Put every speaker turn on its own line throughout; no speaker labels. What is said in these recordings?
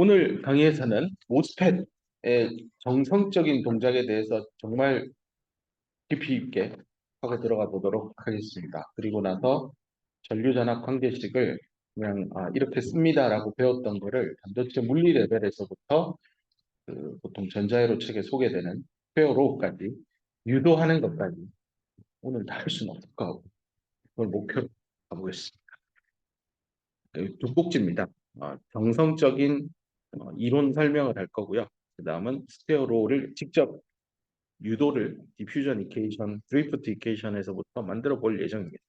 오늘 강의에서는 모스펫의 정성적인 동작에 대해서 정말 깊이 있게 하고 들어가 보도록 하겠습니다. 그리고 나서 전류전압 관계식을 그냥 이렇게 씁니다라고 배웠던 거를 반도체 물리 레벨에서부터 보통 전자회로 책에 소개되는 스페어로우까지 유도하는 것까지 오늘 다 할 수는 없을 것 같고 그걸 목표로 가보겠습니다. 두 꼭지입니다. 정성적인 이론 설명을 할 거고요. 그 다음은 스테어로우를 직접 유도를 디퓨전 이케이션, 드리프트 이케이션에서부터 만들어 볼 예정입니다.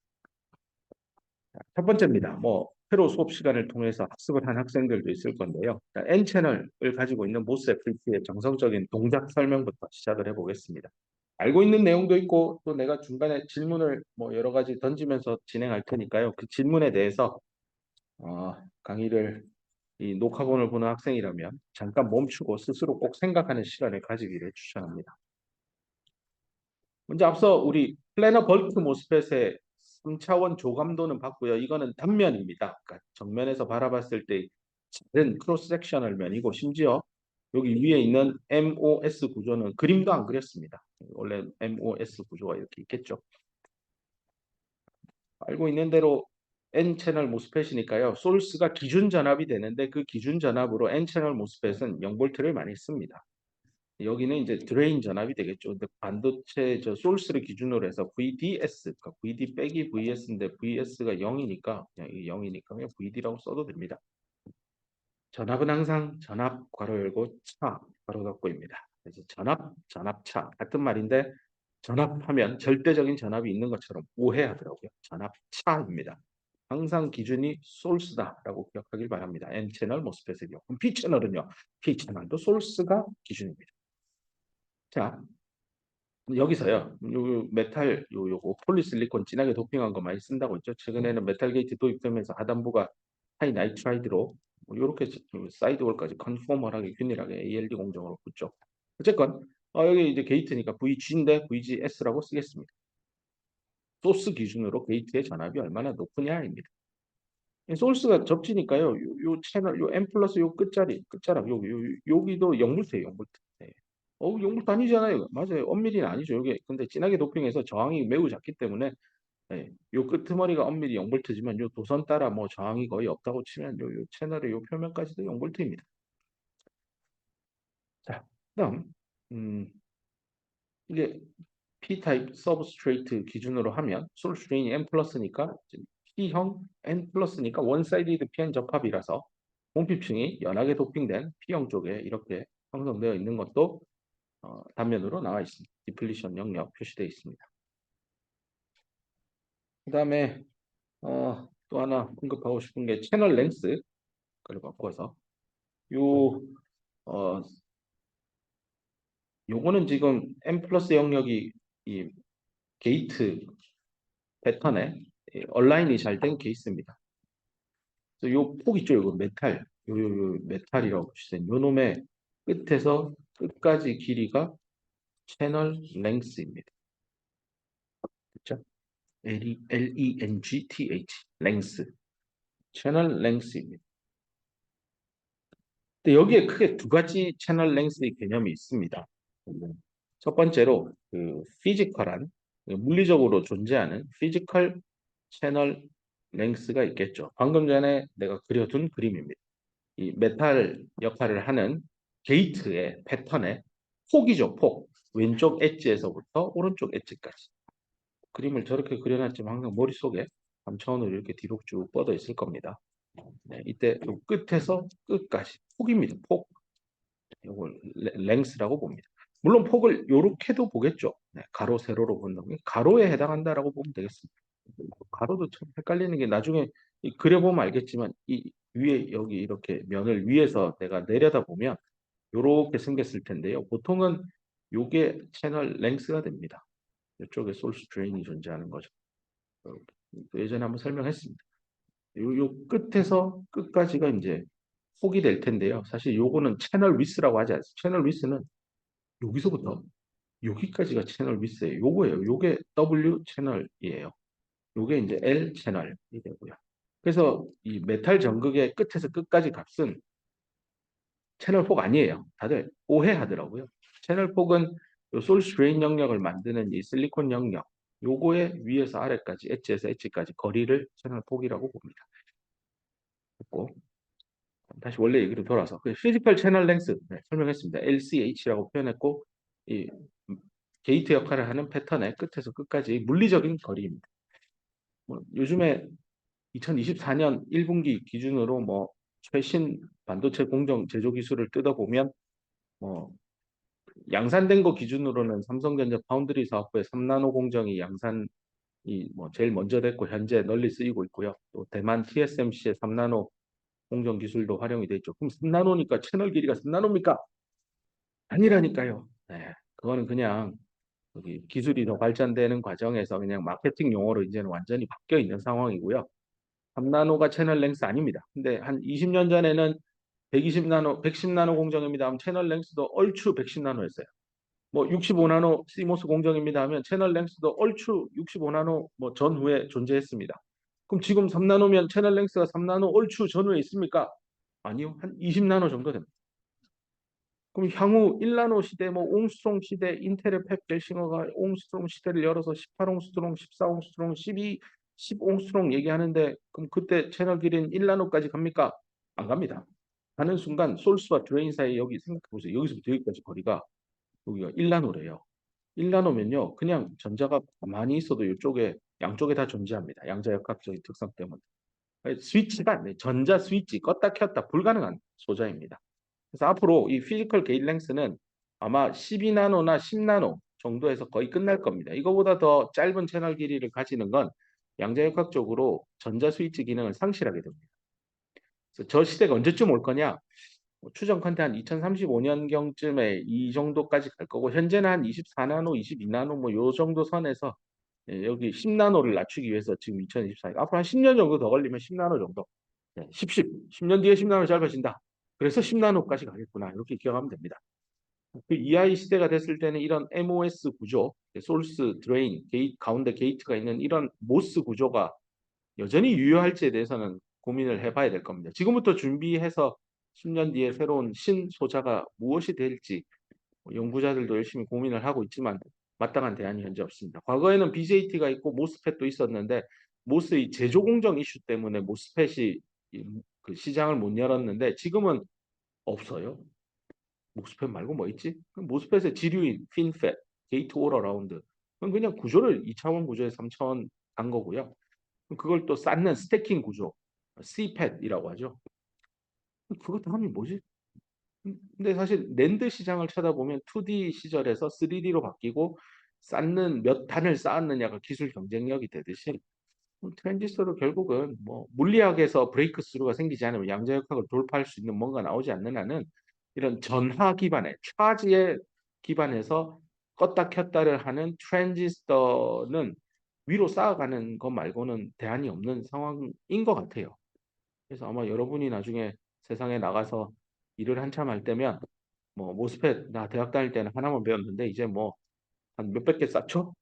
첫 번째입니다. 새로 수업 시간을 통해서 학습을 한 학생들도 있을 건데요. N채널을 가지고 있는 모스FET의 정성적인 동작 설명부터 시작을 해보겠습니다. 알고 있는 내용도 있고 또 내가 중간에 질문을 여러 가지 던지면서 진행할 테니까요. 그 질문에 대해서 강의를 이 녹화본을 보는 학생이라면 잠깐 멈추고 스스로 꼭 생각하는 시간을 가지기를 추천합니다. 먼저 앞서 우리 플래너 벌크 모스펫의 3차원 조감도는 봤고요. 이거는 단면입니다. 그러니까 정면에서 바라봤을 때 작은 크로스 섹셔널 면이고 심지어 여기 위에 있는 MOS 구조는 그림도 안 그렸습니다. 원래 MOS 구조가 이렇게 있겠죠. 알고 있는 대로 N채널 모스펫이니까요. 소스가 기준 전압이 되는데 그 기준 전압으로 N채널 모스펫은 0V를 많이 씁니다. 여기는 이제 드레인 전압이 되겠죠. 근데 반도체 소스를 기준으로 해서 VDS, 그러니까 VD 빼기 VS인데 VS가 0이니까 그냥 0이니까 그냥 VD라고 써도 됩니다. 전압은 항상 전압 괄호 열고 차 괄호 닫고입니다. 그래서 전압차 같은 말인데 전압하면 절대적인 전압이 있는 것처럼 오해하더라고요. 전압차입니다. 항상 기준이 소스다라고 기억하길 바랍니다. N채널 모스펫의 경우. P채널은요. P채널도 소스가 기준입니다. 자, 여기서요. 요 메탈 요거 폴리실리콘 진하게 도핑한 거 많이 쓴다고 했죠. 최근에는 메탈 게이트 도입되면서 하단부가 하이 나이트라이드로 이렇게 사이드월까지 컨포멀하게 균일하게 ALD 공정으로 붙죠. 어쨌건 여기 이제 게이트니까 VG인데 VGS라고 쓰겠습니다. 소스 기준으로 게이트의 전압이 얼마나 높으냐입니다. 소스가 접지니까요. 요 채널 요 M 플러스 요 끝자락 여기도 0볼트예요. 0볼트. 네. 0볼트 아니잖아요. 맞아요. 엄밀히는 아니죠. 이게 근데 진하게 도핑해서 저항이 매우 작기 때문에 요 끄트머리가 엄밀히 0볼트지만 요 도선 따라 저항이 거의 없다고 치면 요 채널의 요 표면까지도 0볼트입니다. 자, 그다음 이게 P 타입 서브스트레이트 기준으로 하면 소스 드레인이 N 플러스니까 P형 N 플러스니까 원사이디드 PN 접합이라서 공핍층이 연하게 도핑된 P형 쪽에 이렇게 형성되어 있는 것도 단면으로 나와 있습니다. 디플리션 영역 표시되어 있습니다. 그 다음에 또 하나 언급하고 싶은 게 채널 랭스 를 바꿔서 어, 요거는 지금 M 플러스 영역이 이 게이트 패턴에 얼라인이 잘 된 케이스입니다. 요 폭 있죠, 요거 메탈, 요 메탈이라고 보시면 요 놈의 끝에서 끝까지 길이가 채널 랭스입니다. 그렇죠? Length, 랭스, 채널 랭스입니다. 근데 여기에 크게 두 가지 채널 랭스의 개념이 있습니다. 첫 번째로 그 피지컬한 물리적으로 존재하는 피지컬 채널 랭스가 있겠죠. 방금 전에 내가 그려둔 그림입니다. 이 메탈 역할을 하는 게이트의 패턴의 폭이죠, 폭. 왼쪽 엣지에서부터 오른쪽 엣지까지. 그림을 저렇게 그려놨지만 항상 머릿속에 3차원으로 이렇게 뒤로 쭉 뻗어 있을 겁니다. 네, 이때 요 끝에서 끝까지 폭입니다. 폭. 이걸 랭스라고 봅니다. 물론 폭을 요렇게도 보겠죠. 네, 가로 세로로 본다면 가로에 해당한다라고 보면 되겠습니다. 가로도 참 헷갈리는 게 나중에 그려보면 알겠지만 이 위에 여기 이렇게 면을 위에서 내가 내려다 보면 요렇게 생겼을 텐데요. 보통은 요게 채널 랭스가 됩니다. 이쪽에 소스 드레인이 존재하는 거죠. 예전에 한번 설명했습니다. 요 끝에서 끝까지가 이제 폭이 될 텐데요. 사실 요거는 채널 위스라고 하지 않습니다. 채널 위스는 여기서부터 여기까지가 채널 위스예요. 요거예요. 요게 W 채널이에요. 요게 이제 L 채널이 되고요. 그래서 이 메탈 전극의 끝에서 끝까지 값은 채널 폭 아니에요. 다들 오해하더라고요. 채널 폭은 소스 드레인 영역을 만드는 이 실리콘 영역, 요거의 위에서 아래까지, 엣지에서 엣지까지 거리를 채널 폭이라고 봅니다. 됐고, 다시 원래 얘기로 돌아서 그 피지컬 채널 랭스 설명했습니다. LCH라고 표현했고, 이 게이트 역할을 하는 패턴의 끝에서 끝까지 물리적인 거리입니다. 요즘에 2024년 1분기 기준으로 최신 반도체 공정 제조 기술을 뜯어보면 뭐 양산된 거 기준으로는 삼성전자 파운드리 사업부의 3나노 공정이 양산이 제일 먼저 됐고 현재 널리 쓰이고 있고요. 또 대만 TSMC의 3나노 공정 기술도 활용이 돼 있죠. 그럼 3나노니까 채널 길이가 3나노입니까? 아니라니까요. 네, 그거는 그냥 여기 기술이 더 발전되는 과정에서 그냥 마케팅 용어로 이제는 완전히 바뀌어 있는 상황이고요. 3나노가 채널 랭스 아닙니다. 근데 한 20년 전에는 120나노, 110나노 공정입니다 하면 채널 랭스도 얼추 110나노였어요. 65나노 CMOS 공정입니다 하면 채널 랭스도 얼추 65나노 전후에 존재했습니다. 그럼 지금 3나노면 채널 랭스가 3나노 얼추 전후에 있습니까? 아니요. 한 20나노 정도 됩니다. 그럼 향후 1나노 시대, 옹스트롱 시대, 인텔의 팹 겔싱어가 옹스트롱 시대를 열어서 18옹스트롱, 14옹스트롱, 10옹스트롱 얘기하는데 그럼 그때 채널 길이는 1나노까지 갑니까? 안 갑니다. 가는 순간 소스와 드레인 사이 여기 생각해 보세요. 여기서부터 여기까지 거리가 여기가 1나노래요. 1나노면요. 그냥 전자가 가만히 있어도 이쪽에 양쪽에 다 존재합니다. 양자역학적인 특성 때문에. 스위치가 안 돼. 전자 스위치 껐다 켰다 불가능한 소자입니다. 그래서 앞으로 이 피지컬 게이트 랭스는 아마 12나노나 10나노 정도에서 거의 끝날 겁니다. 이거보다 더 짧은 채널 길이를 가지는 건 양자역학적으로 전자 스위치 기능을 상실하게 됩니다. 그래서 저 시대가 언제쯤 올 거냐? 추정컨대 한 2035년경쯤에 이 정도까지 갈 거고 현재는 한 24나노, 22나노 요 정도 선에서 여기 10나노를 낮추기 위해서 지금 2024년 앞으로 한 10년 정도 더 걸리면 10나노 정도 10년 뒤에 10나노 짧아진다. 그래서 10나노까지 가겠구나. 이렇게 기억하면 됩니다. 그 EI 시대가 됐을 때는 이런 MOS 구조, 소스, 드레인, 게이트, 가운데 게이트가 있는 이런 모스 구조가 여전히 유효할지에 대해서는 고민을 해봐야 될 겁니다. 지금부터 준비해서 10년 뒤에 새로운 신소자가 무엇이 될지 연구자들도 열심히 고민을 하고 있지만 마땅한 대안이 현재 없습니다. 과거에는 BJT가 있고 모스펫도 있었는데 모스의 제조 공정 이슈 때문에 모스펫이 그 시장을 못 열었는데 지금은 없어요. 모스펫 말고 뭐 있지? 모스펫의 지류인 핀펫, 게이트 올 어라운드 그건 그냥 구조를 2차원 구조에 3차원 간 거고요. 그걸 또 쌓는 스태킹 구조, CPET이라고 하죠. 그것 다음이 뭐지? 근데 사실 낸드 시장을 쳐다보면 2D 시절에서 3D로 바뀌고 쌓는 몇 단을 쌓았느냐가 기술 경쟁력이 되듯이 트랜지스터도 결국은 물리학에서 브레이크 스루가 생기지 않으면 양자역학을 돌파할 수 있는 뭔가 나오지 않는 한은 이런 전하 기반의 차지에 기반해서 껐다 켰다를 하는 트랜지스터는 위로 쌓아가는 것 말고는 대안이 없는 상황인 것 같아요. 그래서 아마 여러분이 나중에 세상에 나가서 일을 한참 할 때면 모스펫 나 대학 다닐 때는 하나만 배웠는데 이제 한 몇백 개 쌓죠?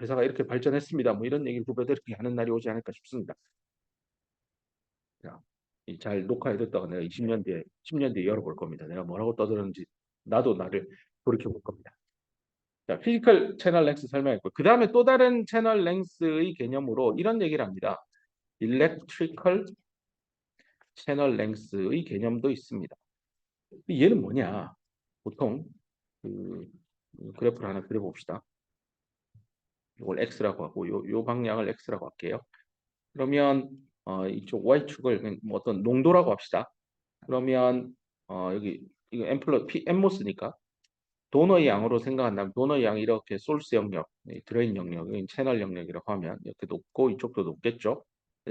회사가 이렇게 발전했습니다. 이런 얘기를 후배들에게 하는 날이 오지 않을까 싶습니다. 자, 잘 녹화해뒀다가 내가 20년 뒤에, 10년 뒤에 열어볼 겁니다. 내가 뭐라고 떠들었는지 나도 나를 돌이켜볼 겁니다. 자, 피지컬 채널 랭스 설명했고 그 다음에 또 다른 채널 랭스의 개념으로 이런 얘기를 합니다. 일렉트리컬 채널 랭스의 개념도 있습니다. 얘는 뭐냐? 보통 그 그래프를 하나 그려봅시다. 이걸 X라고 하고 요 방향을 X라고 할게요. 그러면 이쪽 Y축을 어떤 농도라고 합시다. 그러면 여기 이거 M모스니까 도너의 양으로 생각한다면 도너의 양이 이렇게 소스 영역, 드레인 영역, 채널 영역이라고 하면 이렇게 높고 이쪽도 높겠죠.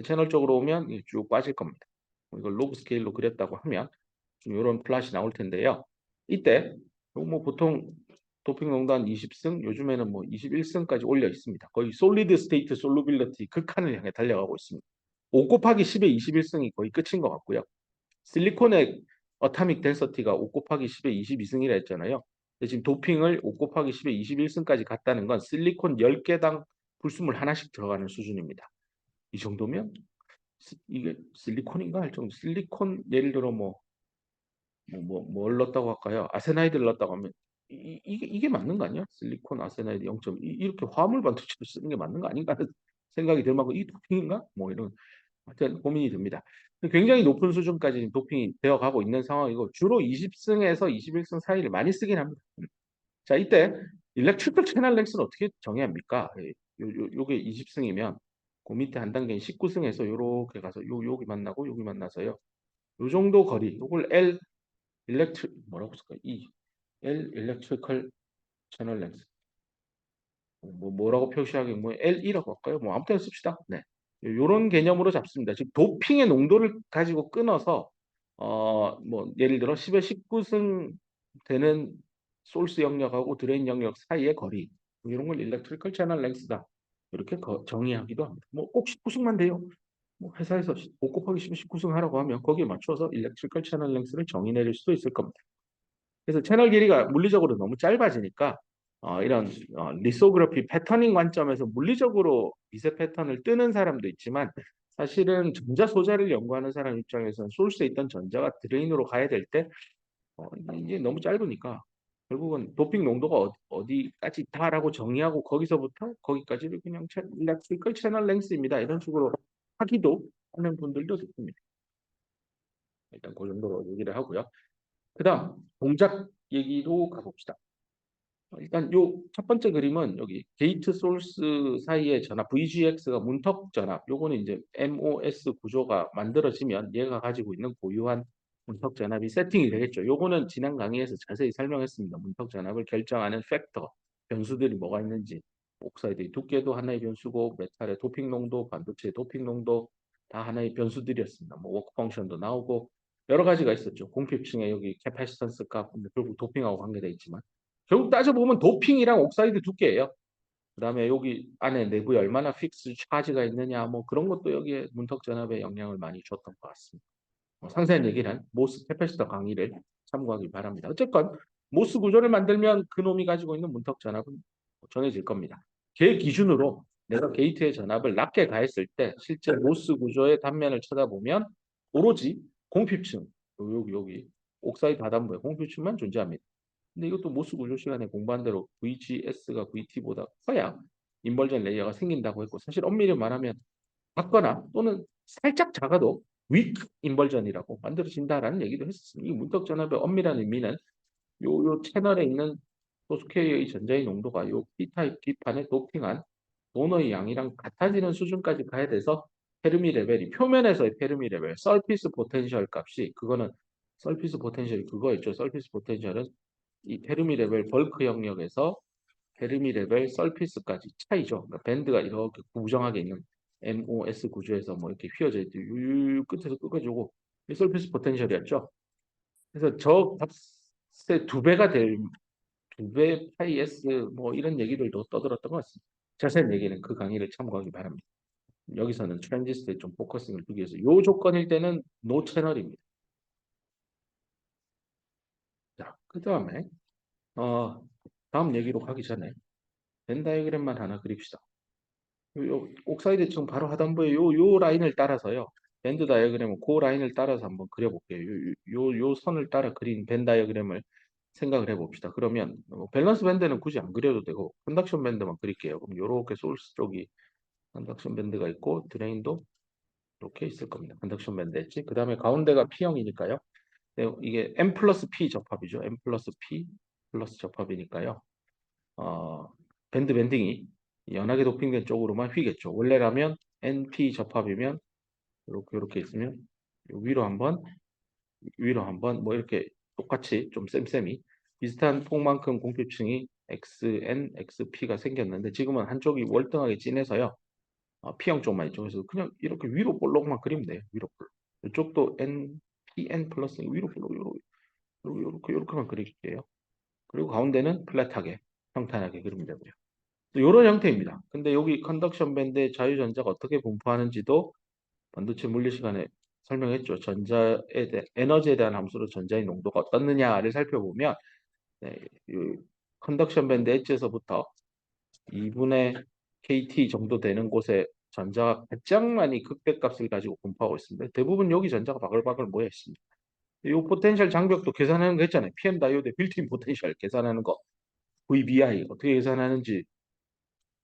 채널 쪽으로 오면 쭉 빠질 겁니다. 이걸 로그 스케일로 그렸다고 하면 좀 이런 플랫이 나올 텐데요. 이때 보통 도핑 농도 한 20승, 요즘에는 21승까지 올려 있습니다. 거의 솔리드 스테이트 솔루빌리티 극한을 향해 달려가고 있습니다. 5 곱하기 10의 21승이 거의 끝인 것 같고요. 실리콘의 어타믹 덴서티가 5 곱하기 10의 22승이라 했잖아요. 근데 지금 도핑을 5 곱하기 10의 21승까지 갔다는 건 실리콘 10개당 불순물 하나씩 들어가는 수준입니다. 이 정도면 이게 실리콘인가 할 정도. 실리콘 예를 들어 뭘 넣었다고 할까요? 아세나이드를 넣었다고 하면 이게 맞는 거 아니야? 실리콘 아세나이드 0.2 이렇게 화물 반도체로 쓰는 게 맞는 거 아닌가 하는 생각이 들 만큼 이 도핑인가? 뭐 이런 하여튼 고민이 듭니다. 굉장히 높은 수준까지 도핑이 되어 가고 있는 상황이고 주로 20승에서 21승 사이를 많이 쓰긴 합니다. 자, 이때 일렉트리컬 채널 랭스는 어떻게 정해야 합니까? 요게 20승이면 그 밑에 한 단계인 19승에서 요렇게 가서 여기 만나고 여기 만나서요. 요 정도 거리, 요걸 L 뭐라고 쓸까요? L 일렉트리컬 채널 랭스. 뭐라고 표시하기 뭐 L2라고 할까요? 뭐 아무튼 씁시다. 네. 요런 개념으로 잡습니다. 즉 도핑의 농도를 가지고 끊어서 뭐 예를 들어 10에 19승 되는 소스 영역하고 드레인 영역 사이의 거리 이런 걸 일렉트리컬 채널 랭스다. 이렇게 정의하기도 합니다. 뭐 꼭 19승만 돼요. 뭐 회사에서 5 곱하기 10은 19승 하라고 하면 거기에 맞춰서 일렉트리컬 채널 랭스를 정의 내릴 수도 있을 겁니다. 그래서 채널 길이가 물리적으로 너무 짧아지니까 이런 리소그래피 패터닝 관점에서 물리적으로 미세 패턴을 뜨는 사람도 있지만 사실은 전자 소재를 연구하는 사람 입장에서는 소스에 있던 전자가 드레인으로 가야 될 때 이게 너무 짧으니까 결국은 도핑 농도가 어디까지다라고 정의하고 거기서부터 거기까지를 그냥 일렉트리컬 채널 랭스입니다. 이런 식으로 하기도 하는 분들도 있습니다. 일단 그 정도로 얘기를 하고요. 그다음 동작 얘기로 가봅시다. 일단 요 첫 번째 그림은 여기 게이트 소스 사이의 전압 VGX가 문턱 전압. 요거는 이제 MOS 구조가 만들어지면 얘가 가지고 있는 고유한 문턱 전압이 세팅이 되겠죠. 요거는 지난 강의에서 자세히 설명했습니다. 문턱 전압을 결정하는 팩터, 변수들이 뭐가 있는지, 옥사이드의 두께도 하나의 변수고, 메탈의 도핑 농도, 반도체의 도핑 농도 다 하나의 변수들이었습니다. 뭐 워크 펑션도 나오고 여러 가지가 있었죠. 공핍층에 여기 캐파시턴스 값, 결국 도핑하고 관계되어 있지만 결국 따져보면 도핑이랑 옥사이드 두께예요. 그다음에 여기 안에 내부에 얼마나 픽스 차지가 있느냐 뭐 그런 것도 여기에 문턱 전압에 영향을 많이 줬던 것 같습니다. 상세한 얘기는 모스 캐패시터 강의를 참고하기 바랍니다. 어쨌건 모스 구조를 만들면 그놈이 가지고 있는 문턱 전압은 정해질 겁니다. 걔 기준으로 내가 게이트의 전압을 낮게 가했을 때 실제 모스 구조의 단면을 쳐다보면 오로지 공핍층 여기 옥사이드 하단부에 공핍층만 존재합니다. 근데 이것도 모스 구조 시간에 공부한 대로 VGS가 VT보다 커야 인벌전 레이어가 생긴다고 했고 사실 엄밀히 말하면 작거나 또는 살짝 작아도 weak 인벌전이라고 만들어진다라는 얘기도 했었습니다. 이 문턱 전압의 엄밀한 의미는 요 채널에 있는 소스케어의 전자의 농도가 요 P타입 D판에 도핑한 도너의 양이랑 같아지는 수준까지 가야 돼서 페르미 레벨이 표면에서의 페르미 레벨, 서피스 포텐셜 값이 그거는 서피스 포텐셜이 그거였죠. 서피스 포텐셜은 이 페르미 레벨 벌크 영역에서 페르미 레벨 서피스까지 차이죠. 그러니까 밴드가 이렇게 구정하게 있는 MOS 구조에서 뭐 이렇게 휘어져 있죠. 유 끝에서 끝까지 오고 이 서피스 포텐셜이었죠. 그래서 저 값의 두 배가 될 두 배 파이 S 뭐 이런 얘기들도 떠들었던 것 같습니다. 자세한 얘기는 그 강의를 참고하기 바랍니다. 여기서는 트랜지스터에 좀 포커싱을 두기 위해서 요 조건일 때는 노 채널입니다. 자, 그 다음에 다음 얘기로 가기 전에 벤 다이어그램만 하나 그립시다. 옥사이드 층 바로 하단부에 요 라인을 따라서요. 밴드 다이어그램은 그 라인을 따라서 한번 그려볼게요. 요 선을 따라 그린 밴 다이어그램을 생각을 해봅시다. 그러면 밸런스 밴드는 굳이 안 그려도 되고 컨덕션 밴드만 그릴게요. 그럼 요렇게 소스 쪽이 컨덕션 밴드가 있고 드레인도 이렇게 있을 겁니다. 컨덕션 밴드 했지. 그 다음에 가운데가 P형이니까요. 이게 M 플러스 P 접합이죠. M 플러스 P 플러스 접합이니까요. 어, 밴딩이 연하게 도핑된 쪽으로만 휘겠죠. 원래라면 NP 접합이면 이렇게 있으면 위로 한번 뭐 이렇게 똑같이 좀 쌤쌤이 비슷한 폭만큼 공표층이 XN, XP가 생겼는데 지금은 한쪽이 월등하게 진해서요. P형 쪽만 있죠. 그래서 그냥 이렇게 위로 볼록만 그리면 돼요. 위로 볼록. 이쪽도 N, PN 플러스 위로 볼록 요렇게만 그릴게요. 그리고 가운데는 플랫하게 평탄하게 그리면 되고요. 이런 형태입니다. 근데 여기 컨덕션 밴드의 자유전자가 어떻게 분포하는지도 반도체 물리 시간에 설명했죠. 에너지에 대한 함수로 전자의 농도가 어떻느냐를 살펴보면 네, 이 컨덕션 밴드 엣지에서부터 2분의 KT 정도 되는 곳에 전자가 가장 많이 극대값을 가지고 분포하고 있습니다. 대부분 여기 전자가 바글바글 모여 있습니다. 이 포텐셜 장벽도 계산하는 거 했잖아요. PM 다이오드 빌트인 포텐셜 계산하는 거. VBI 어떻게 계산하는지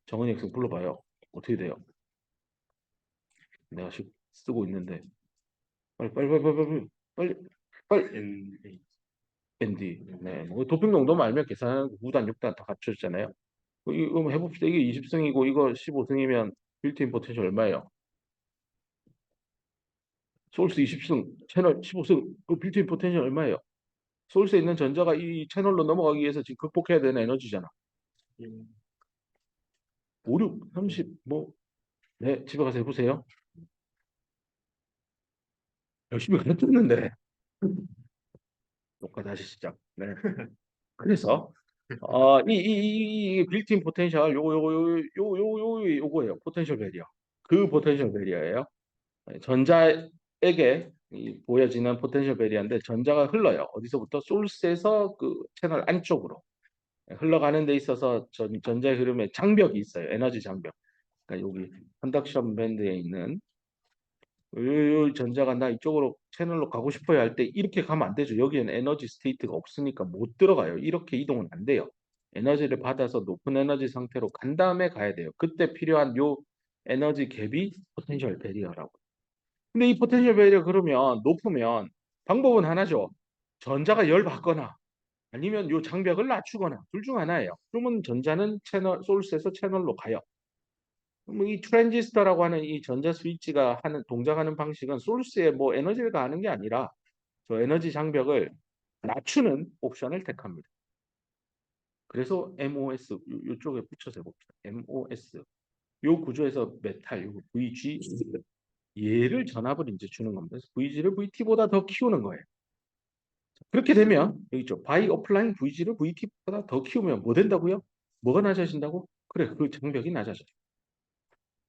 정은이 학생 불러봐요. 어떻게 돼요? 내가 지금 쓰고 있는데 빨리 빨리 빨리 빨리 빨리 빨리 ND. 네, 뭐 도핑 농도만 알면 계산하는 거 9단 6단 다 갖춰졌잖아요. 이거 한번 해봅시다. 이게 20승이고 이거 15승이면 빌트인 포텐셜 얼마예요? 소울스 20승, 채널 15승, 그 빌트인 포텐셜 얼마예요? 소울스에 있는 전자가 이 채널로 넘어가기 위해서 지금 극복해야 되는 에너지잖아. 5, 6, 30, 뭐, 네, 집에 가서 해보세요. 열심히 가르쳤는데. 녹화 다시 시작. 네. 그래서, 이 빌트인 포텐셜, 요거예요. 포텐셜 베리어. 그 포텐셜 베리어예요. 전자에게 보여지는 포텐셜 베리어인데 전자가 흘러요. 어디서부터? 소스에서 그 채널 안쪽으로 흘러가는 데 있어서 전자의 흐름에 장벽이 있어요. 에너지 장벽. 그러니까 여기 컨덕션 밴드에 있는 이 전자가 나 이쪽으로 채널로 가고 싶어야 할 때 이렇게 가면 안 되죠. 여기에는 에너지 스테이트가 없으니까 못 들어가요. 이렇게 이동은 안 돼요. 에너지를 받아서 높은 에너지 상태로 간 다음에 가야 돼요. 그때 필요한 요 에너지 갭이 포텐셜 베리어라고. 근데 이 포텐셜 베리어 그러면 높으면 방법은 하나죠. 전자가 열 받거나 아니면 요 장벽을 낮추거나 둘 중 하나예요. 그러면 전자는 채널 소스에서 채널로 가요. 그럼 이 트랜지스터라고 하는 이 전자 스위치가 하는 동작하는 방식은 소스에 뭐 에너지를 가하는 게 아니라 저 에너지 장벽을 낮추는 옵션을 택합니다. 그래서 MOS 요쪽에 붙여서 해봅시다. MOS 요 구조에서 메탈 요 VG 얘를 전압을 이제 주는 겁니다. 그래서 VG를 VT보다 더 키우는 거예요. 그렇게 되면 여기 있죠. 바이 어플라잉 VG를 VT보다 더 키우면 뭐 된다고요? 뭐가 낮아진다고? 그래, 그 장벽이 낮아져요.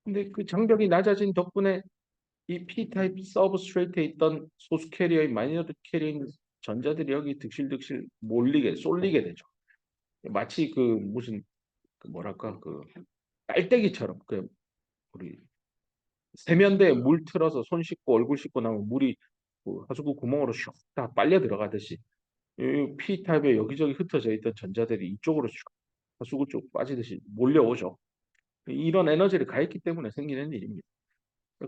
근데 그 장벽이 낮아진 덕분에 이 P-타입 서브스트레이트에 있던 소수 캐리어인 마이너드 캐리어인 전자들이 여기 득실득실 몰리게 쏠리게 되죠. 마치 그 무슨 그 뭐랄까 그 깔때기처럼 그 우리 세면대에 물 틀어서 손 씻고 얼굴 씻고 나면 물이 그 하수구 구멍으로 슉다 빨려 들어가듯이 이 P-타입에 여기저기 흩어져 있던 전자들이 이쪽으로 슉 하수구 쪽 빠지듯이 몰려오죠. 이런 에너지를 가했기 때문에 생기는 일입니다.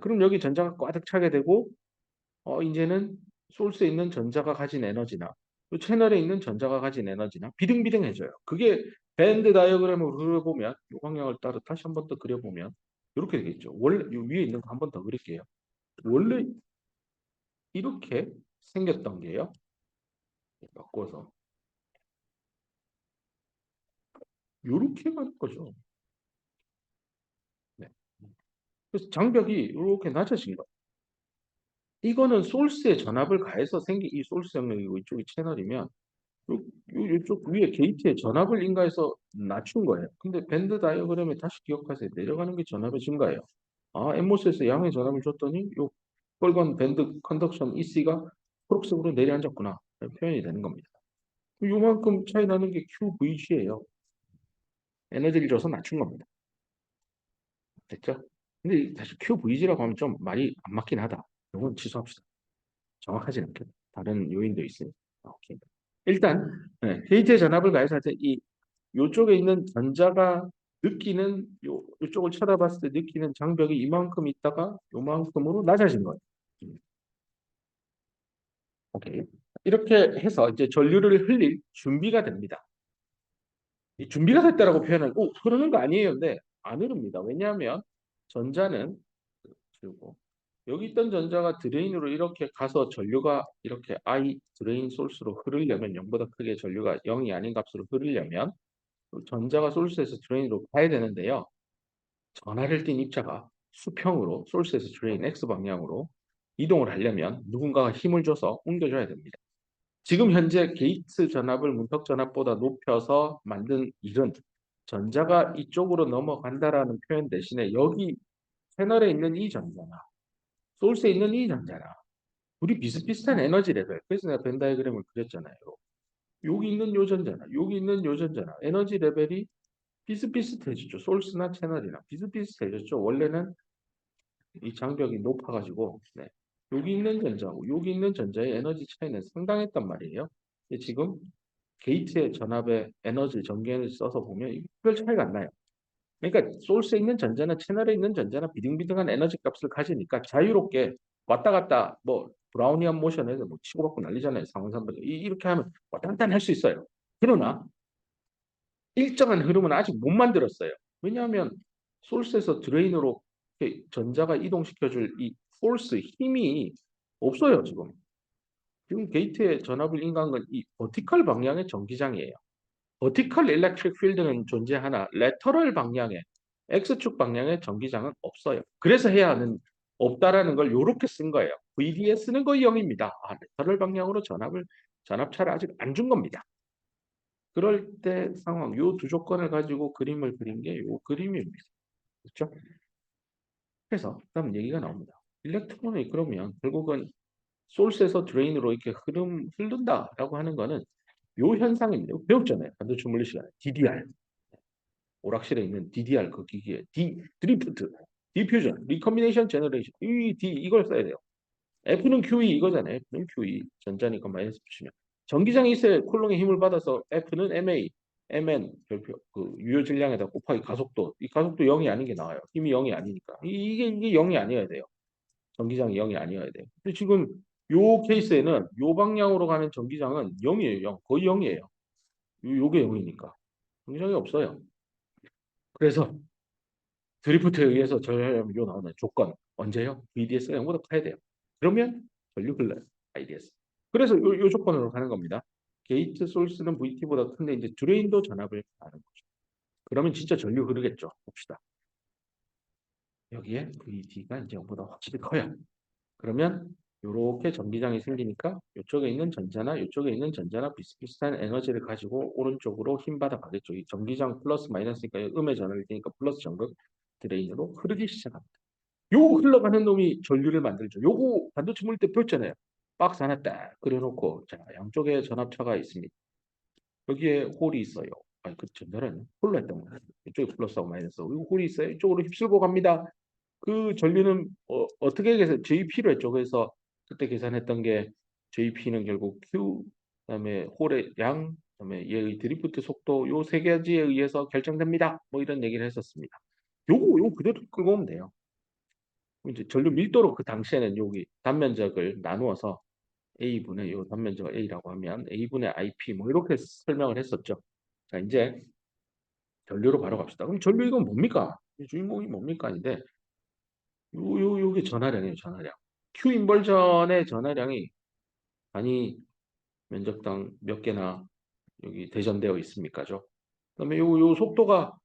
그럼 여기 전자가 꽉 차게 되고 이제는 소스에 있는 전자가 가진 에너지나 또 채널에 있는 전자가 가진 에너지나 비등비등해져요. 그게 밴드 다이어그램을 그려보면 이 방향을 따라 다시 한 번 더 그려보면 이렇게 되겠죠. 원래 이 위에 있는 거 한 번 더 그릴게요. 원래 이렇게 생겼던 게요. 바꿔서 이렇게 가는 거죠. 네. 그래서 장벽이 이렇게 낮아진 거예요. 이거는 소스에 전압을 가해서 생긴 이 소스 영역이고 이쪽이 채널이면 이쪽 위에 게이트에 전압을 인가해서 낮춘 거예요. 근데 밴드 다이어그램에 다시 기억하세요. 내려가는 게 전압의 증가예요. 엠모스에서 양의 전압을 줬더니 요 빨간 밴드 컨덕션 EC가 초록색으로 내려앉았구나. 표현이 되는 겁니다. 요만큼 차이 나는 게 QVG예요. 에너지를 줘서 낮춘 겁니다. 됐죠? 근데 사실 QVG라고 하면 좀 말이 안 맞긴 하다. 이건 취소합시다. 정확하지 않게 다른 요인도 있으니. 오케이. 일단 게이트의 전압을 가해서 이 요쪽에 있는 전자가 느끼는 요쪽을 쳐다봤을 때 느끼는 장벽이 이만큼 있다가 요만큼으로 낮아진 거예요. 오케이. 이렇게 해서 이제 전류를 흘릴 준비가 됩니다. 이 준비가 됐다라고 표현을 흐르는 거 아니에요. 근데 안 흐릅니다. 왜냐하면 전자는 그리고 여기 있던 전자가 드레인으로 이렇게 가서 전류가 이렇게 I 드레인 소스로 흐르려면 0보다 크게 전류가 0이 아닌 값으로 흐르려면 전자가 소스에서 드레인으로 가야 되는데요. 전하를 띤 입자가 수평으로 소스에서 드레인 X 방향으로 이동을 하려면 누군가가 힘을 줘서 옮겨줘야 됩니다. 지금 현재 게이트 전압을 문턱 전압보다 높여서 만든 일은 전자가 이쪽으로 넘어간다라는 표현 대신에 여기 패널에 있는 이 전자나 소스에 있는 이 전자나 둘이 비슷비슷한 에너지 레벨. 그래서 내가 벤 다이그램을 그렸잖아요. 여기 있는 요 전자나 여기 있는 요 전자나 에너지 레벨이 비슷비슷해졌죠. 소스나 채널이나 비슷비슷해졌죠. 원래는 이 장벽이 높아가지고 여기 있는 전자하고 여기 있는 전자의 에너지 차이는 상당했단 말이에요. 근데 지금 게이트의 전압의 에너지 전기를 써서 보면 별 차이가 안 나요. 그러니까 소스에 있는 전자나 채널에 있는 전자나 비등비등한 에너지 값을 가지니까 자유롭게 왔다 갔다 뭐 브라우니안 모션에서 뭐 치고받고 난리잖아요. 상황산배가 이렇게 하면 왔다 갔다 할 수 있어요. 그러나 일정한 흐름은 아직 못 만들었어요. 왜냐하면 소스에서 드레인으로 전자가 이동시켜줄 이 포스 힘이 없어요. 지금 게이트에 전압을 인가한 건 이 버티컬 방향의 전기장이에요. 버티컬 일렉트릭 필드는 존재하나 레터럴 방향의 X축 방향의 전기장은 없어요. 그래서 해야 하는 없다라는 걸 이렇게 쓴 거예요. VDS는 거의 0입니다. 레터럴 방향으로 전압차를 아직 안 준 겁니다. 그럴 때 상황, 요 두 조건을 가지고 그림을 그린 게 요 그림입니다. 그렇죠? 그래서 그다음 얘기가 나옵니다. 일렉트론이 그러면 결국은 소스에서 드레인으로 이렇게 흐른다라고 하는 거는 요 현상입니다. 배웠잖아요. 반도체 물리 시간에 DDR. 오락실에 있는 DDR 그 기기에 드리프트, 디퓨전, 리커미네이션 제너레이션 이걸 써야 돼요. F는 QE 이거잖아요. F는 QE 전자니까 마이너스 붙이면 전기장이 있어야 쿨롱의 힘을 받아서 F는 MA, MN 별표 그 유효 질량에다 곱하기 가속도 이 가속도 0이 아닌 게 나와요. 힘이 0이 아니니까 이게 0이 아니어야 돼요. 전기장이 0이 아니어야 돼요. 근데 지금 요 케이스에는 요 방향으로 가는 전기장은 0이에요. 0. 거의 0이에요. 요게 0이니까 전기장이 없어요. 그래서 드리프트에 의해서 전류량이 나오는 조건 언제요? VDS가 0보다 커야 돼요. 그러면 전류 흘러요. IDS. 그래서 요 조건으로 가는 겁니다. 게이트 소스는 VT보다 큰데 이제 드레인도 전압을 가는 거죠. 그러면 진짜 전류 흐르겠죠. 봅시다. 여기에 VT가 이제 0보다 확실히 커요. 그러면 이렇게 전기장이 생기니까 이쪽에 있는 전자나 이쪽에 있는 전자나 비슷비슷한 에너지를 가지고 오른쪽으로 힘 받아 가겠죠. 이 전기장 플러스 마이너스니까 음의 전압이 되니까 플러스 전극 드레인으로 흐르기 시작합니다. 요 흘러가는 놈이 전류를 만들죠. 요거 반도체 물릴 때 배웠잖아요. 박스 하나 딱 그려놓고 자 양쪽에 전압차가 있습니다. 여기에 홀이 있어요. 아니 그 전자는 홀로 했던 거예요. 이쪽에 플러스하고 마이너스. 이 홀이 있어요. 이쪽으로 휩쓸고 갑니다. 그 전류는 어떻게 계산? JP로 했죠. 그래서 그때 계산했던 게 JP는 결국 Q 그다음에 홀의 양 그다음에 얘의 드리프트 속도 요 세 가지에 의해서 결정됩니다. 뭐 이런 얘기를 했었습니다. 요거 그대로 끌고 오면 돼요. 이제 전류 밀도로 그 당시에는 여기 단면적을 나누어서 A분의 요 단면적 A라고 하면 A분의 IP 뭐 이렇게 설명을 했었죠. 자, 이제 전류로 바로 갑시다. 그럼 전류 이건 뭡니까? 이 주인공이 뭡니까? 인데 요게 전하량이에요, 전하량. Q 인버전의 전하량이 단위 면적당 몇 개나 여기 대전되어 있습니까죠? 그다음에 요 속도가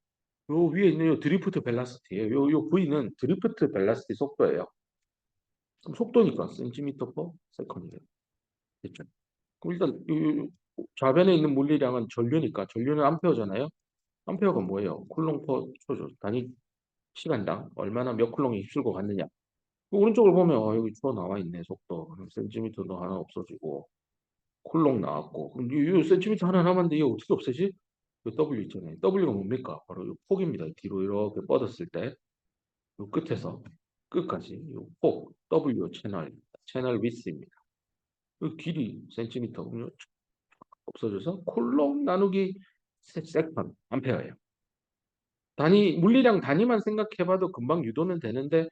요 위에 있는 요 드리프트 벨라시티예요. 요 V는 드리프트 벨라시티 속도예요. 그럼 속도니까 센티미터 퍼 세컨이에요. 됐죠? 그럼 일단 이 좌변에 있는 물리량은 전류니까 전류는 암페어잖아요. 암페어가 뭐예요? 쿨롱 퍼 초죠. 단위 시간당 얼마나 몇 쿨롱이 휩쓸고 갔느냐. 오른쪽을 보면 여기 초 나와 있네 속도. 센티미터도 하나 없어지고 쿨롱 나왔고 그럼 이 센티미터 하나 남았는데 이거 어떻게 없애지? 이 W 있잖아요. W가 뭡니까? 바로 이 폭입니다. 뒤로 이렇게 뻗었을 때 이 끝에서 끝까지 이 폭 W 채널 위스입니다. 이 길이 센티미터 없어져서 콜롬 나누기 세컨 암페어예요. 단위 물리량 단위만 생각해봐도 금방 유도는 되는데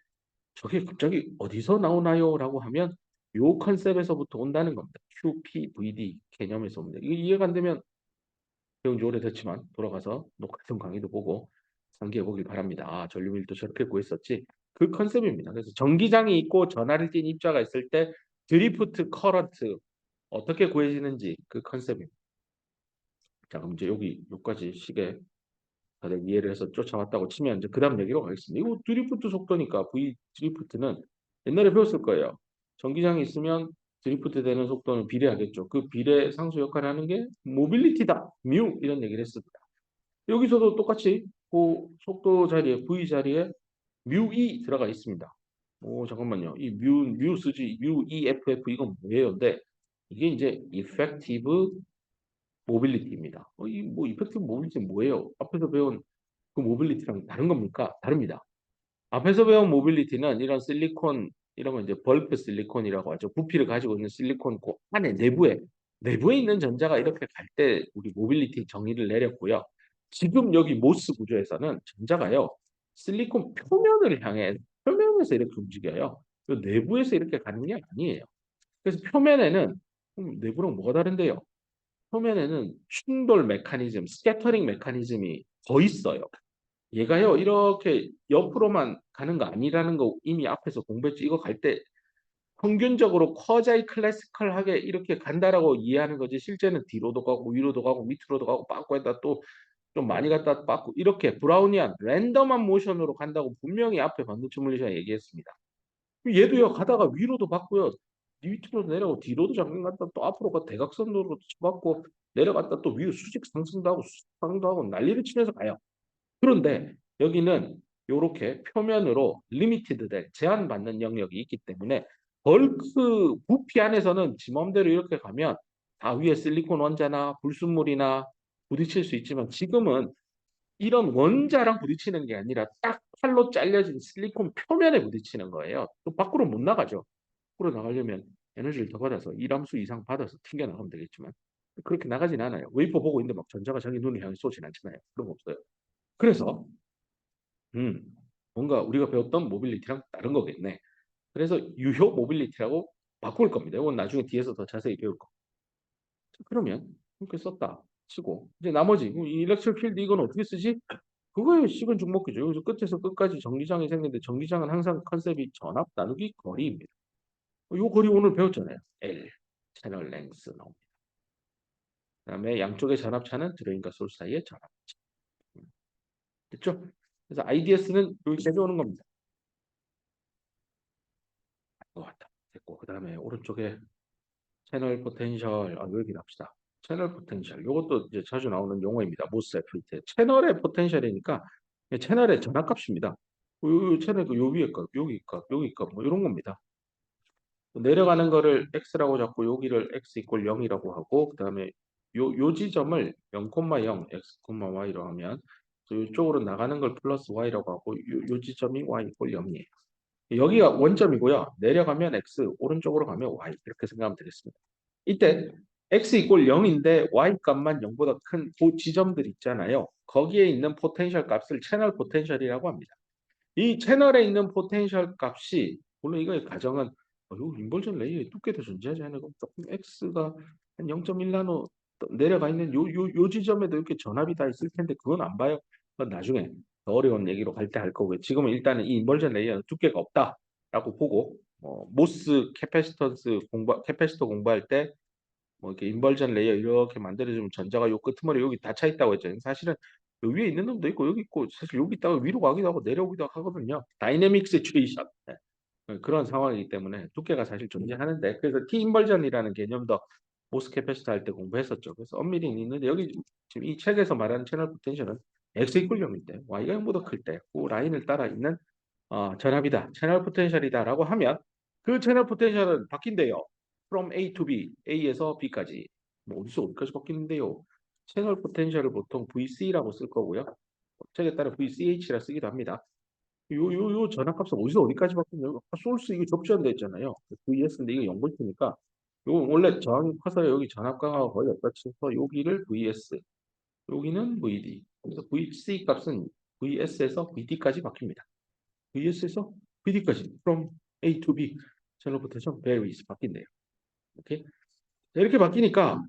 저게 갑자기 어디서 나오나요? 라고 하면 요 컨셉에서부터 온다는 겁니다. QPVD 개념에서 옵니다. 이거 이해가 안 되면 배운 지 오래됐지만 돌아가서 똑같은 강의도 보고 상기해 보길 바랍니다. 아, 전류밀도 저렇게 구했었지. 그 컨셉입니다. 그래서 전기장이 있고 전하를 띤 입자가 있을 때 드리프트 커런트 어떻게 구해지는지 그 컨셉입니다. 자, 그럼 이제 여기까지 시계 다들 이해를 해서 쫓아왔다고 치면 이제 그 다음 얘기로 가겠습니다. 이거 드리프트 속도니까 V 드리프트는 옛날에 배웠을 거예요. 전기장이 있으면 드리프트 되는 속도는 비례하겠죠. 그 비례 상수 역할을 하는 게 모빌리티다. 뮤 이런 얘기를 했습니다. 여기서도 똑같이 그 속도 자리에 V 자리에 뮤E 들어가 있습니다. 오 잠깐만요. 이 뮤 쓰지 뮤 EFF 이건 뭐예요? 근데 이게 이제 effective 모빌리티입니다. 이 뭐 이펙티브 모빌리티 뭐예요? 앞에서 배운 그 모빌리티랑 다른 겁니까? 다릅니다. 앞에서 배운 모빌리티는 이런 실리콘 이런 건 이제 벌크 실리콘이라고 하죠. 부피를 가지고 있는 실리콘 그 안에 내부에 있는 전자가 이렇게 갈 때 우리 모빌리티 정의를 내렸고요. 지금 여기 모스 구조에서는 전자가요. 실리콘 표면을 향해 표면에서 이렇게 움직여요. 그 내부에서 이렇게 가는 게 아니에요. 그래서 표면에는 내부랑 뭐가 다른데요? 표면에는 충돌 메커니즘, 스캐터링 메커니즘이 더 있어요. 얘가요, 이렇게 옆으로만 가는 거 아니라는 거 이미 앞에서 공부했죠. 이거 갈 때 평균적으로 쿼자이 클래시컬하게 이렇게 간다라고 이해하는 거지 실제는 뒤로도 가고 위로도 가고 밑으로도 가고 빠꾸 했다 또 좀 많이 갔다 빠꾸 이렇게 브라우니안 랜덤한 모션으로 간다고 분명히 앞에 반도체 물리학이 얘기했습니다. 얘도요 가다가 위로도 받고요 밑으로 내려가고 뒤로도 잠깐 갔다 또 앞으로 가 대각선으로 쳐받고 내려갔다 또 위로 수직 상승도 하고 수직 상승도 하고 난리를 치면서 가요. 그런데 여기는 요렇게 표면으로 리미티드 된 제한받는 영역이 있기 때문에 벌크 부피 안에서는 지 맘대로 이렇게 가면 다 위에 실리콘 원자나 불순물이나 부딪힐 수 있지만 지금은 이런 원자랑 부딪히는 게 아니라 딱 팔로 잘려진 실리콘 표면에 부딪히는 거예요. 또 밖으로 못 나가죠. 밖으로 나가려면 에너지를 더 받아서 1함수 이상 받아서 튕겨 나가면 되겠지만 그렇게 나가진 않아요. 웨이퍼 보고 있는데 막 전자가 자기 눈을 향해 쏘진 않잖아요. 그런 거 없어요. 그래서 음, 뭔가 우리가 배웠던 모빌리티랑 다른 거겠네. 그래서 유효 모빌리티라고 바꿀 겁니다. 이건 나중에 뒤에서 더 자세히 배울 거. 그러면 이렇게 썼다 치고 이제 나머지 이 일렉트릭 필드 이건 어떻게 쓰지? 그거에 식은 죽 먹기죠. 여기서 끝에서 끝까지 전기장이 생기는데 전기장은 항상 컨셉이 전압 나누기 거리입니다. 요 거리 오늘 배웠잖아요. L 채널 랭스 나옵니다. 그다음에 양쪽의 전압차는 드레인과 소스 사이의 전압. 됐죠? 그래서 IDS는 여기까지 오는 겁니다. 것 같다. 됐고 그다음에 오른쪽에 채널 포텐셜 여기 납시다. 채널 포텐셜 요것도 이제 자주 나오는 용어입니다. 모스FET 채널의 포텐셜이니까 채널의 전압값입니다. 요 채널 요 위에 값, 여기 값, 여기 값 뭐 이런 겁니다. 내려가는 거를 x라고 잡고 여기를 x 이퀄 0이라고 하고 그다음에 요 지점을 0,0 x, y로 하면 이쪽으로 나가는 걸 플러스 y라고 하고 요 지점이 y 이퀄 0이에요. 여기가 원점이고요. 내려가면 x, 오른쪽으로 가면 y 이렇게 생각하면 되겠습니다. 이때 x 이퀄 0인데 y 값만 0보다 큰 그 지점들 있잖아요. 거기에 있는 포텐셜 값을 채널 포텐셜이라고 합니다. 이 채널에 있는 포텐셜 값이 물론 이거의 가정은 요 인버전 레이어의 두께도 존재하지 않는 거 조금 x가 한 0.1 나노 내려가 있는 요 지점에도 이렇게 전압이 다 있을 텐데 그건 안 봐요. 그건 나중에 더 어려운 얘기로 갈 때 할 거고요. 지금은 일단은 이 인버전 레이어는 두께가 없다라고 보고 모스 캐패시턴스 캐패시터 공부할 때 뭐 이렇게 인벌전 레이어 이렇게 만들어주면 전자가 요 끄트머리 여기 닫혀 있다고 했죠. 사실은 요 위에 있는 놈도 있고 여기 있고 사실 여기 있다가 위로 가기도 하고 내려오기도 하거든요. 다이내믹 시츄에이션 그런 상황이기 때문에 두께가 사실 존재하는데 그래서 T 인벌전이라는 개념도 모스 캐패시터 할 때 공부했었죠. 그래서 엄밀히 있는데 여기 지금 이 책에서 말하는 채널 포텐셜은 X 이퀄 0일 때 Y가 0보다 클 때 그 라인을 따라 있는 전압이다. 채널 포텐셜이다라고 하면 그 채널 포텐셜은 바뀐대요. from A to B, A에서 B까지. 뭐 어디서 어디까지 바뀌는데요. 채널 포텐셜을 보통 VC라고 쓸 거고요. 책에 따라 VCH라 쓰기도 합니다. 요 전압값은 어디서 어디까지 바뀌냐면 소스 이거 접시한다 했잖아요. VS인데 이게 0볼트니까 요 원래 저항이 커서 여기 전압 강화가 거의 없다 쳐서 여기를 VS, 여기는 VD. 그래서 VC 값은 VS에서 VD까지 바뀝니다. VS에서 VD까지 from A to B 채널 포텐셜 varies 바뀐대요. 오케이? 이렇게 바뀌니까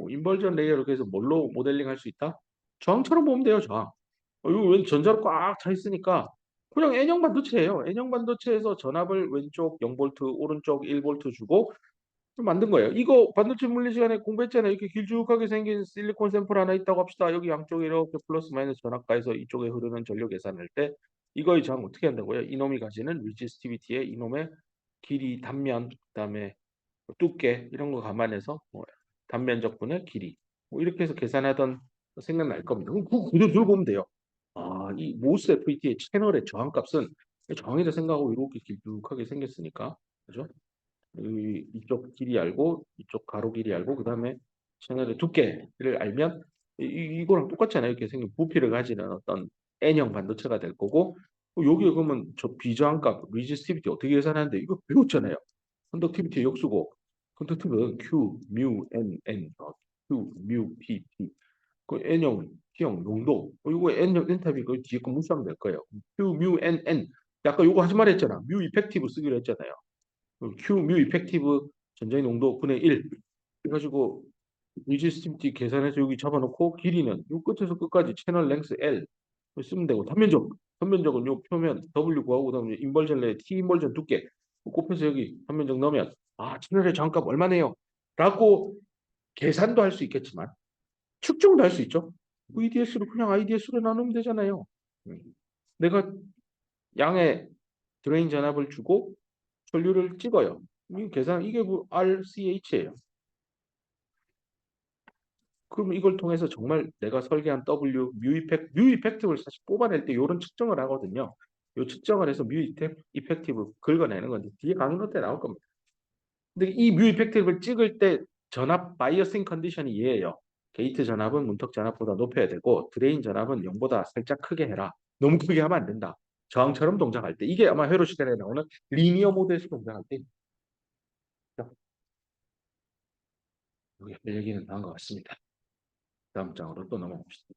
인벌전 레이어로 해서 뭘로 모델링 할 수 있다? 저항처럼 보면 돼요, 저항. 이거 왠 전자로 꽉 차 있으니까 그냥 N형 반도체예요. N형 반도체에서 전압을 왼쪽 0볼트, 오른쪽 1볼트 주고 만든 거예요. 이거 반도체 물리 시간에 공부했잖아요. 이렇게 길쭉하게 생긴 실리콘 샘플 하나 있다고 합시다. 여기 양쪽에 이렇게 플러스 마이너스 전압가해서 이쪽에 흐르는 전류 계산할 때 이거의 저항 어떻게 한다고요? 이놈이 가지는 리지스티비티의 이놈의 길이, 단면, 그다음에 두께 이런 거 감안해서 뭐 단면적분의 길이 뭐 이렇게 해서 계산하던 생각날 겁니다. 그럼 그 그대로 보면 돼요. 이 모스 FET의 채널의 저항값은 저항이라 생각하고 이렇게 길쭉하게 생겼으니까 그죠? 이쪽 길이 알고 이쪽 가로 길이 알고 그 다음에 채널의 두께를 알면 이거랑 똑같잖아요. 이렇게 생긴 부피를 가지는 어떤 N형 반도체가 될 거고 여기에 그러면 저 비저항값, resistivity 어떻게 계산하는데 이거 배웠잖아요. 컨덕티비티 역수고 컨덕티비티는 Q, mu, N, Q, mu, P. 그 N형, T형, 농도. 이거 N형, N탑이 그 뒤에 거 무시하면 될 거예요. Q, mu, N. 아까 요거 하지 말했잖아. mu 이펙티브 쓰기로 했잖아요. Q, mu 이펙티브 전자의 농도 분의 1. 해가지고 리지스티비티 계산해서 여기 잡아놓고 길이는 요 끝에서 끝까지 채널 랭스 L 쓰면 되고 단면적은 요 표면 W 구하고 그다음에 인벌전 내에 T 인벌전 두께 곱해서 여기 단면적 넣으면 채널의 저항값 얼마네요 라고 계산도 할 수 있겠지만 측정도 할 수 있죠. VDS로 그냥 IDS로 나누면 되잖아요. 내가 양의 드레인 전압을 주고 전류를 찍어요. 이 계산 이게 RCH예요. 그럼 이걸 통해서 정말 내가 설계한 W, 뮤 이펙티브를 사실 뽑아낼 때 이런 측정을 하거든요. 이 측정을 해서 이펙티브 긁어내는 건데 뒤에 강의 때 나올 겁니다. 근데 이 뮤 이펙티브를 찍을 때 전압 바이어싱 컨디션이 얘예요. 게이트 전압은 문턱 전압보다 높여야 되고 드레인 전압은 0보다 살짝 크게 해라. 너무 크게 하면 안 된다. 저항처럼 동작할 때 이게 아마 회로 시간에 나오는 리니어 모드에서 동작할 때 여기 할 얘기는 나온 것 같습니다. 다음 장으로 또 넘어갑시다.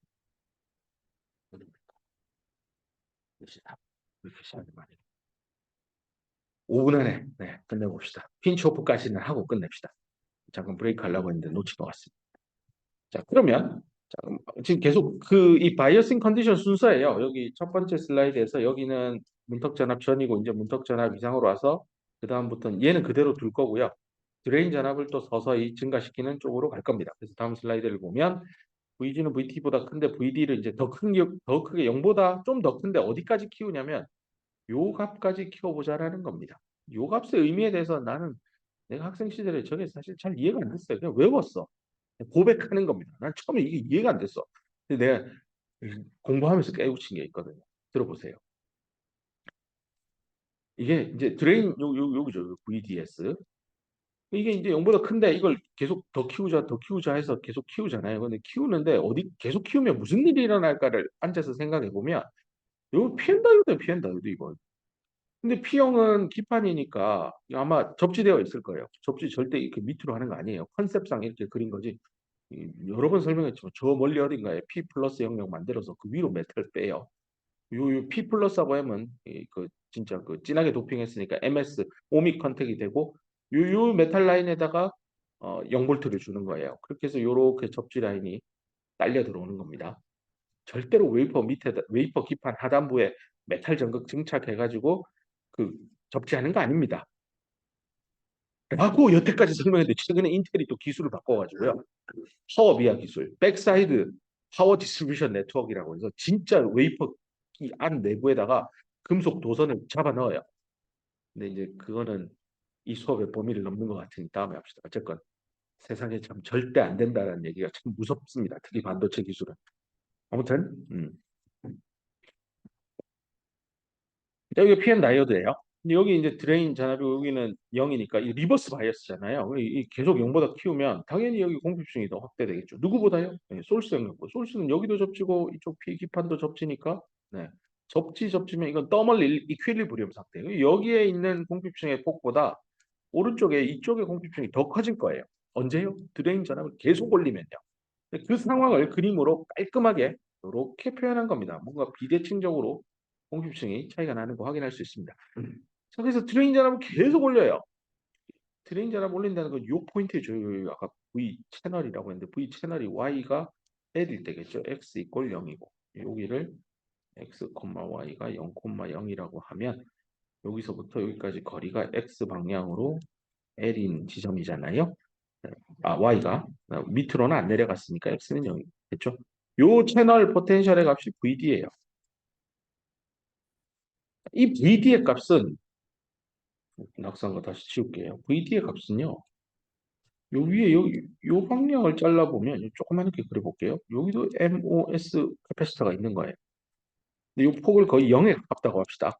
이렇게 시간이 많이 5분 안에 끝내봅시다. 핀치오프까지는 하고 끝냅시다. 잠깐 브레이크 하려고 했는데 놓친 것 같습니다. 자, 그러면 지금 계속 이 바이어싱 컨디션 순서예요. 여기 첫 번째 슬라이드에서 여기는 문턱 전압 전이고 이제 문턱 전압 이상으로 와서 그 다음부터는 얘는 그대로 둘 거고요. 드레인 전압을 또 서서히 증가시키는 쪽으로 갈 겁니다. 그래서 다음 슬라이드를 보면 VG는 VT보다 큰데 VD를 이제 더 크게 0보다 좀 더 큰데 어디까지 키우냐면 요 값까지 키워보자라는 겁니다. 요 값의 의미에 대해서 나는 내가 학생 시절에 저게 사실 잘 이해가 안 됐어요. 그냥 외웠어. 고백하는 겁니다. 난 처음에 이게 이해가 안 됐어. 근데 내가 공부하면서 깨우친 게 있거든요. 들어보세요. 이게 이제 드레인 여기죠. VDS. 이게 이제 0보다 큰데 이걸 계속 더 키우자 해서 계속 키우잖아요. 근데 키우는데 어디 계속 키우면 무슨 일이 일어날까를 앉아서 생각해 보면 요 피엔다이오드 이거. 근데 P형은 기판이니까 아마 접지되어 있을 거예요. 접지 절대 이렇게 밑으로 하는 거 아니에요. 컨셉상 이렇게 그린 거지. 여러 번 설명했지만 저 멀리 어딘가에 P 플러스 영역 만들어서 그 위로 메탈 빼요. 요 P 플러스하고 M은 그 진짜 그 진하게 도핑했으니까 MS 오믹 컨택이 되고 요 메탈 라인에다가 0볼트를 주는 거예요. 그렇게 해서 요렇게 접지 라인이 딸려 들어오는 겁니다. 절대로 웨이퍼 기판 하단부에 메탈 전극 증착해가지고 그 접지하는 거 아닙니다. 라고 여태까지 설명했는데 최근에 인텔이 또 기술을 바꿔가지고요. 파워 비아 기술, 백사이드 파워 디스트리뷰션 네트워크라고 해서 진짜 웨이퍼 안 내부에다가 금속 도선을 잡아 넣어요. 근데 이제 그거는 이 수업의 범위를 넘는 것 같으니 다음에 합시다. 어쨌건 세상에 참 절대 안 된다는 얘기가 참 무섭습니다. 특히 반도체 기술은. 아무튼 여기 PN 다이오드예요. 근데 여기 이제 드레인 전압이고 여기는 0이니까 이 리버스 바이어스잖아요. 계속 0보다 키우면 당연히 여기 공급층이 더 확대되겠죠. 누구보다요? 네, 솔스 영역보. 솔스는 여기도 접지고 이쪽 P 기판도 접지니까 네. 접지면 이건 더멀 이퀄리브리엄 상태예요. 여기에 있는 공급층의 폭보다 오른쪽에 이쪽의 공급층이 더 커질 거예요. 언제요? 드레인 전압을 계속 올리면요. 그 상황을 그림으로 깔끔하게 이렇게 표현한 겁니다. 뭔가 비대칭적으로 공급층이 차이가 나는 거 확인할 수 있습니다. 자, 그래서 드레인 전압을 계속 올려요. 드레인 전압 올린다는 건 요 포인트죠. 아까 V 채널이라고 했는데 V 채널이 Y가 L일 때겠죠. X 이퀄 0이고 여기를 X, Y가 0, 0이라고 하면 여기서부터 여기까지 거리가 X 방향으로 L인 지점이잖아요. Y가 밑으로는 안 내려갔으니까 X는 0이겠죠. 요 채널 포텐셜의 값이 VD예요. 이 VD의 값은 낙서한 거 다시 치울게요. VD의 값은요. 요 위에 요 방향을 잘라보면 조그맣게 그려볼게요. 여기도 MOS 캐패시터가 있는 거예요. 근데 요 폭을 거의 0에 가깝다고 합시다.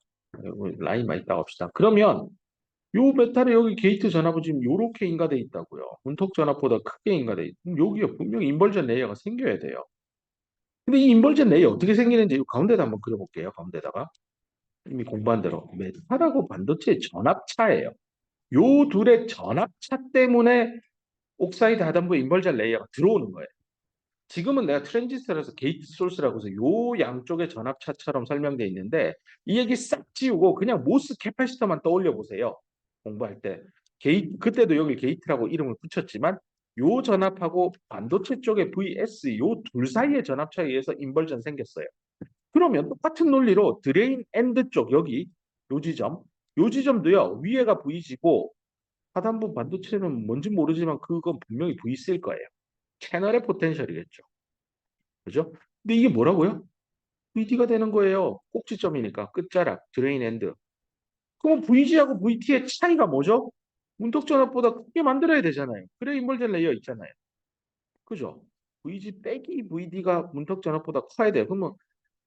라인만 있다고 합시다. 그러면 요 메탈에 여기 게이트 전압은 지금 요렇게 인가돼 있다고요. 문턱 전압보다 크게 인가돼 있. 여기가 분명히 인벌전 레이어가 생겨야 돼요. 근데 이 인벌전 레이어 어떻게 생기는지 이 가운데다 한번 그려볼게요. 가운데다가. 이미 공부한 대로 메탈하고 반도체의 전압차예요. 요 둘의 전압차 때문에 옥사이드 하단부 인벌전 레이어가 들어오는 거예요. 지금은 내가 트랜지스터라서 게이트 소스라고 해서 요 양쪽의 전압차처럼 설명되어 있는데 이 얘기 싹 지우고 그냥 모스 캐파시터만 떠올려 보세요. 공부할 때. 게이트, 그때도 여기 게이트라고 이름을 붙였지만 요 전압하고 반도체 쪽의 VS 요 둘 사이의 전압차에 의해서 인벌전 생겼어요. 그러면 똑같은 논리로 드레인 엔드 쪽 여기 요 지점도요. 위에가 VG고 하단부 반도체는 뭔지 모르지만 그건 분명히 VC일 거예요. 채널의 포텐셜이겠죠. 그죠? 근데 이게 뭐라고요? VD가 되는 거예요. 꼭지점이니까 끝자락, 드레인 엔드. 그럼 VG하고 VT의 차이가 뭐죠? 문턱전압보다 크게 만들어야 되잖아요. 그래 인벌전 레이어 있잖아요. 그죠? VG 빼기 VD가 문턱전압보다 커야 돼요. 그러면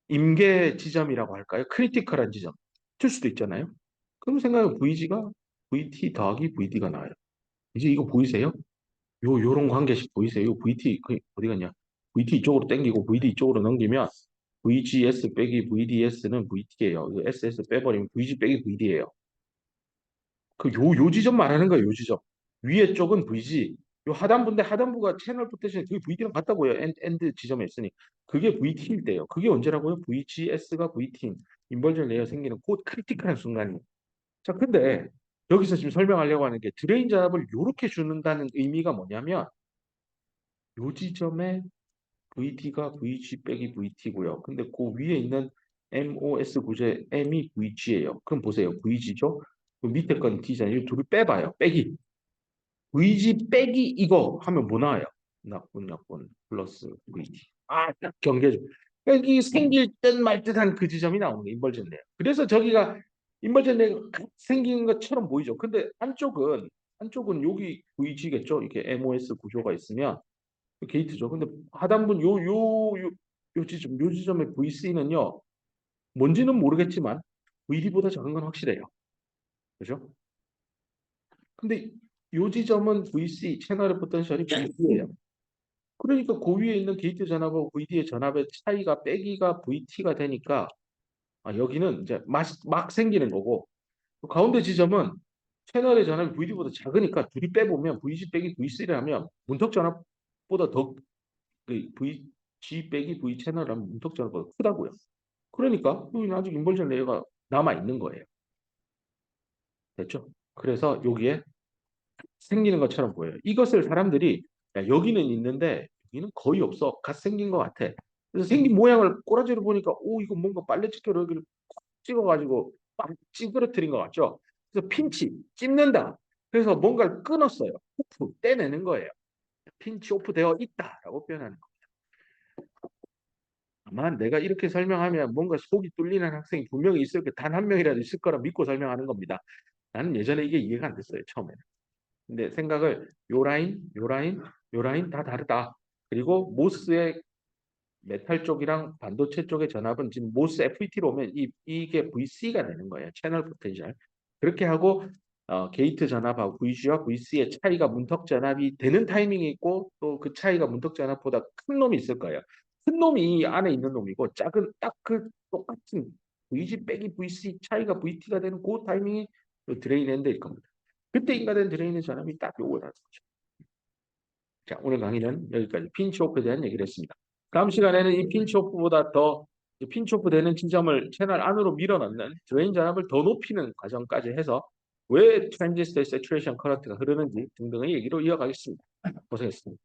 임계 지점이라고 할까요? 크리티컬한 지점. 줄 수도 있잖아요. 그럼 생각하면 VG가 VT 더하기 VD가 나와요. 이제 이거 보이세요? 요런 관계식 보이세요? 요 VT 그 어디 갔냐? VT 이쪽으로 당기고 VD 이쪽으로 넘기면 VGS 빼기 VDS는 VT예요. SS 빼버리면 VG 빼기 VD예요. 요 지점 말하는 거예요. 요 지점. 위에 쪽은 VG. 요 하단부인데 하단부가 채널 포텐셜이 그게 VD랑 같다고요. 엔드 지점에 있으니. 그게 VT일 때요. 그게 언제라고요? VGS가 VT. 인벌전 레이어 생기는 곧 크리티컬한 순간이에요. 자, 근데 여기서 지금 설명하려고 하는 게 드레인 전압을 요렇게 주는다는 의미가 뭐냐면 요 지점에 VT가 VG 빼기 VT고요. 근데 그 위에 있는 MOS 구제 M이 VG예요. 그럼 보세요. VG죠? 그 밑에 건 T잖아요. 이 둘을 빼봐요. 빼기. VG 빼기 이거 하면 뭐 나와요? 나쁜 플러스 VT. 아, 딱 경계죠. 그러니까 이 생길 듯 말 듯한 그 지점이 나오는 게 인벌전네요. 그래서 저기가 인벌전네가 생긴 것처럼 보이죠. 근데 한쪽은 여기 VG겠죠. 이렇게 MOS 구조가 있으면 게이트죠. 근데 하단분 요 지점의 VC는요, 뭔지는 모르겠지만 VD보다 작은 건 확실해요. 그죠? 근데 요 지점은 VC 채널의 포텐셜이 VD예요. 그러니까 그 위에 있는 게이트 전압하고 VD의 전압의 차이가 빼기가 VT가 되니까 여기는 이제 막 생기는 거고 그 가운데 지점은 채널의 전압이 VD보다 작으니까 둘이 빼보면 VG 빼기 VC를 하면 문턱 전압보다 더 VG 빼기 V 채널하면 문턱 전압보다 크다고요. 그러니까 여기는 아직 인벌전 레이어가 남아 있는 거예요. 됐죠? 그래서 여기에 생기는 것처럼 보여요. 이것을 사람들이 야, 여기는 있는데 여기는 거의 없어. 갓 생긴 것 같아. 그래서 생긴 모양을 꼬라지로 보니까 오 이거 뭔가 빨래집게로 여기를 콕 찍어가지고 막 찌그러뜨린 것 같죠? 그래서 핀치 찝는다. 그래서 뭔가를 끊었어요. 오프 떼내는 거예요. 핀치 오프 되어 있다라고 표현하는 거예요. 아마 내가 이렇게 설명하면 뭔가 속이 뚫리는 학생이 분명히 있을 거 단 한 명이라도 있을 거라 믿고 설명하는 겁니다. 나는 예전에 이게 이해가 안 됐어요. 처음에는. 근데 생각을 요 라인 다 다르다. 그리고 모스의 메탈 쪽이랑 반도체 쪽의 전압은 지금 모스 FET로 오면 이게 VC가 되는 거예요. 채널 포텐셜. 그렇게 하고 게이트 전압하고 VG와 VC의 차이가 문턱 전압이 되는 타이밍이 있고 또 그 차이가 문턱 전압보다 큰 놈이 있을 거예요. 큰 놈이 이 안에 있는 놈이고 작은 딱 그 똑같은 VG 빼기 VC 차이가 VT가 되는 그 타이밍이 드레인 엔드일 겁니다. 그때 인가된 드레인의 전압이 딱 요거라는 거죠. 자, 오늘 강의는 여기까지 핀치오프에 대한 얘기를 했습니다. 다음 시간에는 이 핀치오프보다 더 핀치오프 되는 지점을 채널 안으로 밀어넣는 드레인 전압을 더 높이는 과정까지 해서 왜 트랜지스터의 세츄레이션 커런트가 흐르는지 등등의 얘기로 이어가겠습니다. 고생했습니다.